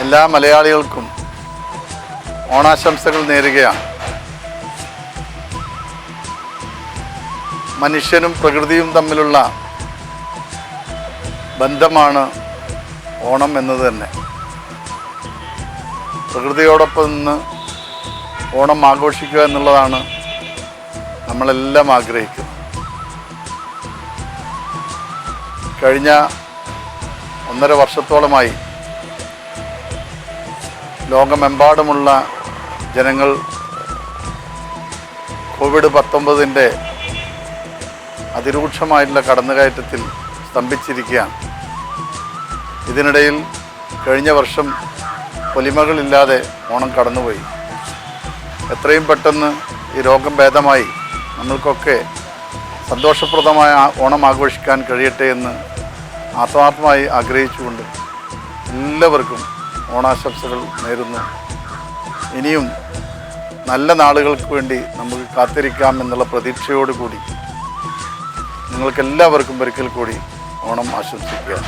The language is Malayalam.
എല്ലാ മലയാളികൾക്കും ഓണാശംസകൾ നേരുകയാണ്. മനുഷ്യനും പ്രകൃതിയും തമ്മിലുള്ള ബന്ധമാണ് ഓണം എന്നത് തന്നെ. പ്രകൃതിയോടൊപ്പം നിന്ന് ഓണം ആഘോഷിക്കുക എന്നുള്ളതാണ് നമ്മളെല്ലാം ആഗ്രഹിക്കുന്നത്. കഴിഞ്ഞ 1.5 വർഷത്തോളമായി ലോകമെമ്പാടുമുള്ള ജനങ്ങൾ COVID-19 അതിരൂക്ഷമായിട്ടുള്ള കടന്നുകയറ്റത്തിൽ സ്തംഭിച്ചിരിക്കുകയാണ്. ഇതിനിടയിൽ കഴിഞ്ഞ വർഷം പൊലിമകളില്ലാതെ ഓണം കടന്നുപോയി. എത്രയും പെട്ടെന്ന് ഈ രോഗം ഭേദമായി നമ്മൾക്കൊക്കെ സന്തോഷപ്രദമായ ഓണം ആഘോഷിക്കാൻ കഴിയട്ടെ എന്ന് ആത്മാർത്ഥമായി ആഗ്രഹിച്ചുകൊണ്ട് എല്ലാവർക്കും ഓണാശംസകൾ നേരുന്നു. ഇനിയും നല്ല നാളുകൾക്ക് വേണ്ടി നമുക്ക് കാത്തിരിക്കാം എന്നുള്ള പ്രതീക്ഷയോടുകൂടി നിങ്ങൾക്കെല്ലാവർക്കും ഒരിക്കൽ കൂടി ഓണം ആശംസിക്കുക.